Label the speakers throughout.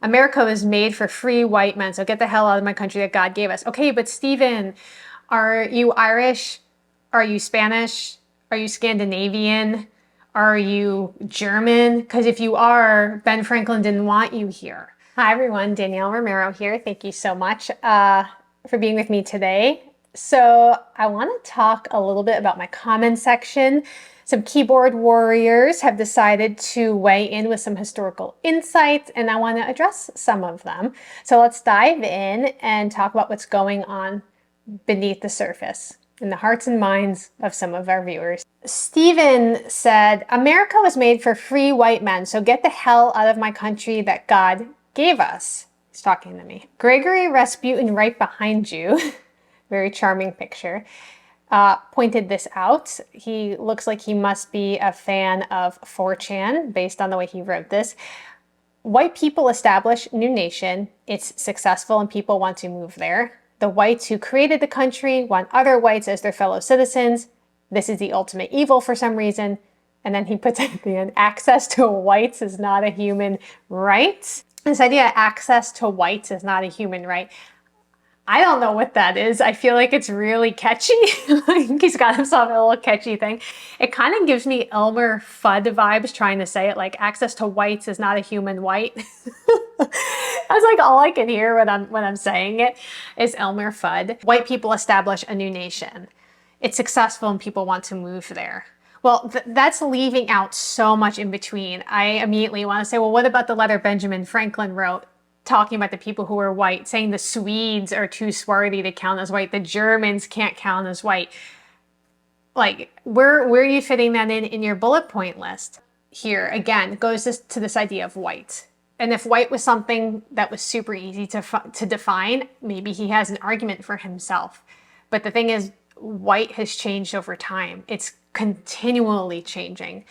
Speaker 1: America was made for free white men, so get the hell out of my country that God gave us. Okay, but Stephen, are you Irish? Are you Spanish? Are you Scandinavian? Are you German? Because if you are, Ben Franklin didn't want you here. Hi everyone, Danielle Romero here. Thank you so much for being with me today. So I want to talk a little bit about my comment section. Some keyboard warriors have decided to weigh in with some historical insights, and I want to address some of them. So let's dive in and talk about what's going on beneath the surface in the hearts and minds of some of our viewers. Stephen said, America was made for free white men, so get the hell out of my country that God gave us. He's talking to me. Gregory Rasputin right behind you, very charming picture, pointed this out. He looks like he must be a fan of 4chan based on the way he wrote this. White people establish new nation. It's successful and people want to move there. The whites who created the country want other whites as their fellow citizens. This is the ultimate evil for some reason. And then he puts at the end, access to whites is not a human right. This idea access to whites is not a human right. I don't know what that is. I feel like it's really catchy. He's got himself a little catchy thing. It kind of gives me Elmer Fudd vibes trying to say it, like access to whites is not a human white. That's like all I can hear when I'm saying it is Elmer Fudd. White people establish a new nation. It's successful and people want to move there. Well, that's leaving out so much in between. I immediately want to say, well, what about the letter Benjamin Franklin wrote talking about the people who are white, saying the Swedes are too swarthy to count as white, the Germans can't count as white. Like, where are you fitting that in your bullet point list? Here, again, goes to this idea of white. And if white was something that was super easy to define, maybe he has an argument for himself. But the thing is, white has changed over time. It's continually changing.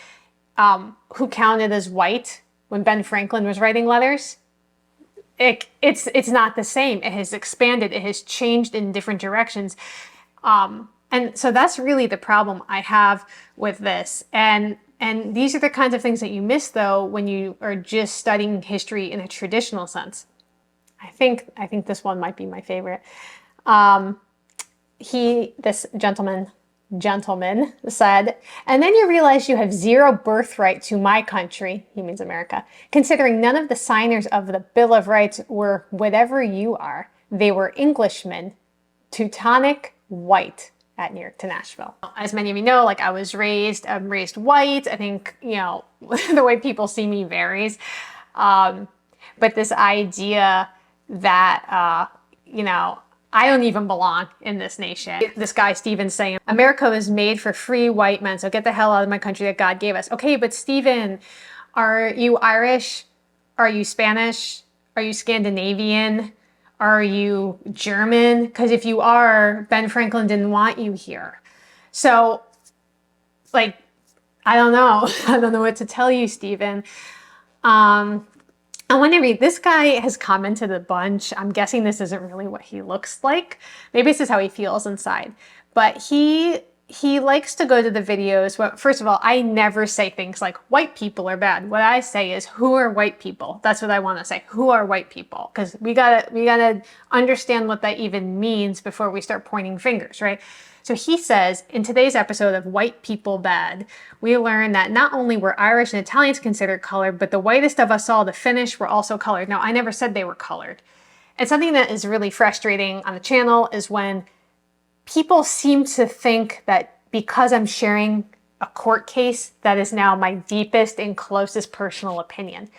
Speaker 1: Who counted as white when Ben Franklin was writing letters? It's not the same. It has expanded. It has changed in different directions. And so that's really the problem I have with this. And these are the kinds of things that you miss, though, when you are just studying history in a traditional sense. I think this one might be my favorite. This gentleman said, and then you realize you have zero birthright to my country, he means America, considering none of the signers of the Bill of Rights were whatever you are. They were Englishmen, Teutonic, white at New York to Nashville. As many of you know, like I'm raised white. I think, the way people see me varies. But this idea that, I don't even belong in this nation. This guy, Stephen, saying, America was made for free white men, so get the hell out of my country that God gave us. Okay, but Stephen, are you Irish? Are you Spanish? Are you Scandinavian? Are you German? Because if you are, Ben Franklin didn't want you here. So, like, I don't know. I don't know what to tell you, Stephen. I want to read, this guy has commented a bunch. I'm guessing this isn't really what he looks like. Maybe this is how he feels inside. But he likes to go to the videos. Well, first of all, I never say things like white people are bad. What I say is, who are white people? That's what I want to say. Who are white people? Because we gotta understand what that even means before we start pointing fingers, right? So he says, in today's episode of White People Bad, we learn that not only were Irish and Italians considered colored, but the whitest of us all, the Finnish, were also colored. Now, I never said they were colored. And something that is really frustrating on the channel is when people seem to think that because I'm sharing a court case, that is now my deepest and closest personal opinion.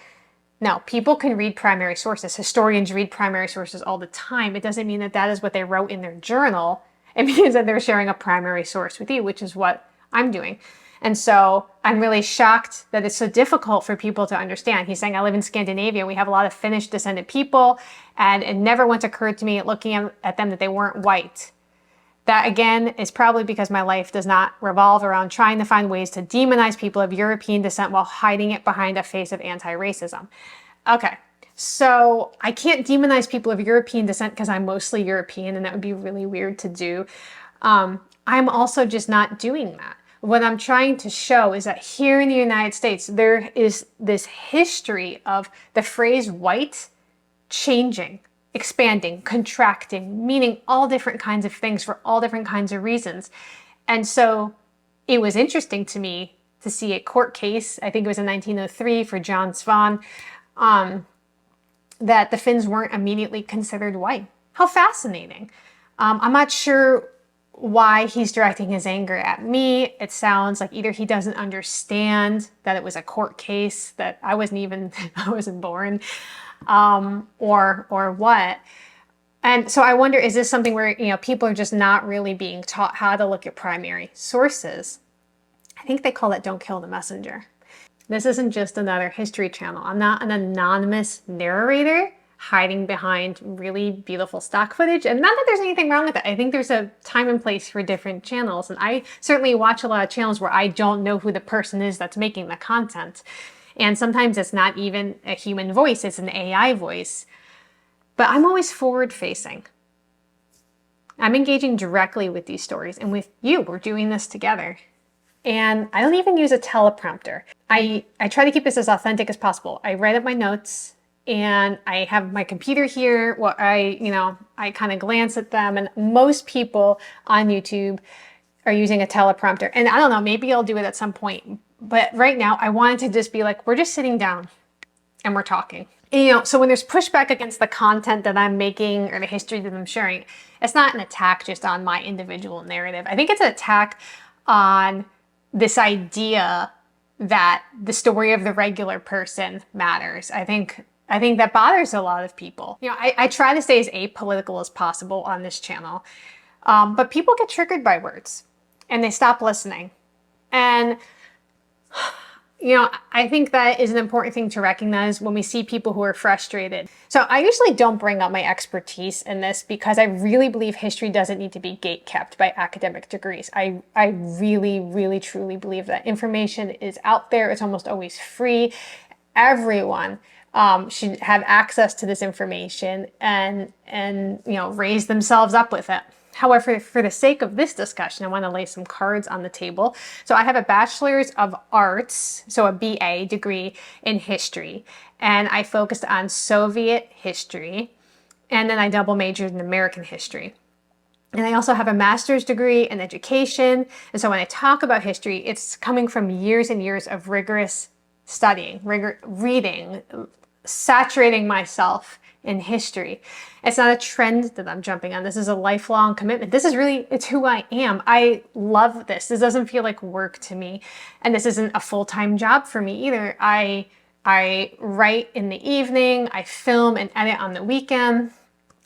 Speaker 1: No, people can read primary sources. Historians read primary sources all the time. It doesn't mean that that is what they wrote in their journal. It means that they're sharing a primary source with you, which is what I'm doing. And so I'm really shocked that it's so difficult for people to understand. He's saying, I live in Scandinavia. We have a lot of Finnish descended people, and it never once occurred to me looking at them that they weren't white. That, again, is probably because my life does not revolve around trying to find ways to demonize people of European descent while hiding it behind a face of anti-racism. Okay. So I can't demonize people of European descent because I'm mostly European, and that would be really weird to do. I'm also just not doing that. What I'm trying to show is that here in the United States, there is this history of the phrase white changing, expanding, contracting, meaning all different kinds of things for all different kinds of reasons. And so it was interesting to me to see a court case, I think it was in 1903 for John Swan, that the Finns weren't immediately considered white. How fascinating. I'm not sure why he's directing his anger at me. It sounds like either he doesn't understand that it was a court case, that I wasn't born, or what. And so I wonder, is this something where, people are just not really being taught how to look at primary sources? I think they call it don't kill the messenger. This isn't just another history channel. I'm not an anonymous narrator hiding behind really beautiful stock footage. And not that there's anything wrong with that. I think there's a time and place for different channels. And I certainly watch a lot of channels where I don't know who the person is that's making the content. And sometimes it's not even a human voice, it's an AI voice. But I'm always forward facing. I'm engaging directly with these stories and with you. We're doing this together. And I don't even use a teleprompter. I try to keep this as authentic as possible. I write up my notes and I have my computer here. Well, I kind of glance at them, and most people on YouTube are using a teleprompter. And I don't know, maybe I'll do it at some point. But right now I wanted to just be like, we're just sitting down and we're talking. And, so when there's pushback against the content that I'm making or the history that I'm sharing, it's not an attack just on my individual narrative. I think it's an attack on this idea that the story of the regular person matters. I think that bothers a lot of people. I try to stay as apolitical as possible on this channel, but people get triggered by words and they stop listening. And I think that is an important thing to recognize when we see people who are frustrated. So I usually don't bring up my expertise in this because I really believe history doesn't need to be gatekept by academic degrees. I really, really, truly believe that information is out there. It's almost always free. Everyone should have access to this information and raise themselves up with it. However, for the sake of this discussion, I want to lay some cards on the table. So I have a Bachelor's of Arts, so a BA degree in history, and I focused on Soviet history, and then I double majored in American history. And I also have a master's degree in education, and so when I talk about history, it's coming from years and years of rigorous studying, reading, saturating myself in history. It's not a trend that I'm jumping on. This is a lifelong commitment. It's who I am. I love this. This doesn't feel like work to me. And this isn't a full-time job for me either. I write in the evening, I film and edit on the weekend.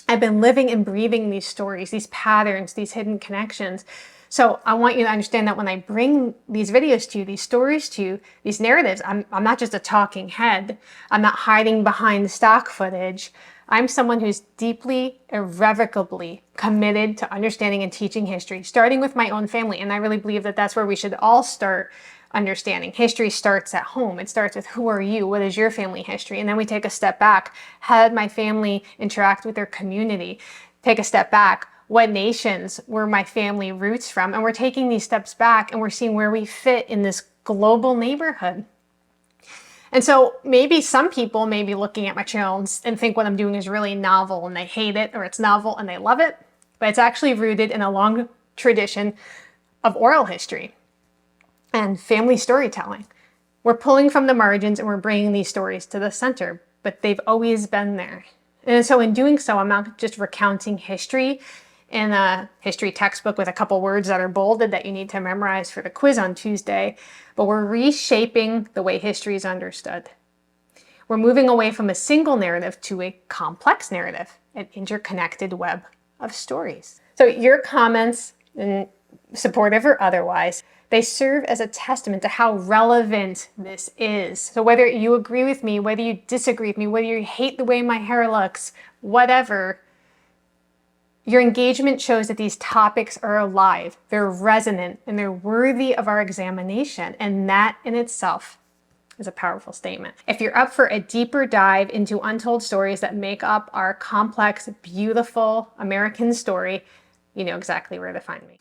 Speaker 1: I've been living and breathing these stories, these patterns, these hidden connections. So I want you to understand that when I bring these videos to you, these stories to you, these narratives, I'm not just a talking head. I'm not hiding behind stock footage. I'm someone who's deeply, irrevocably committed to understanding and teaching history, starting with my own family. And I really believe that that's where we should all start understanding. History starts at home. It starts with who are you? What is your family history? And then we take a step back. How did my family interact with their community? Take a step back. What nations were my family roots from? And we're taking these steps back and we're seeing where we fit in this global neighborhood. And so maybe some people may be looking at my channel and think what I'm doing is really novel and they hate it, or it's novel and they love it, but it's actually rooted in a long tradition of oral history and family storytelling. We're pulling from the margins and we're bringing these stories to the center, but they've always been there. And so in doing so, I'm not just recounting history in a history textbook with a couple words that are bolded that you need to memorize for the quiz on Tuesday, but we're reshaping the way history is understood. We're moving away from a single narrative to a complex narrative, an interconnected web of stories. So your comments, supportive or otherwise, they serve as a testament to how relevant this is. So whether you agree with me, whether you disagree with me, whether you hate the way my hair looks, whatever, your engagement shows that these topics are alive, they're resonant, and they're worthy of our examination. And that in itself is a powerful statement. If you're up for a deeper dive into untold stories that make up our complex, beautiful American story, you know exactly where to find me.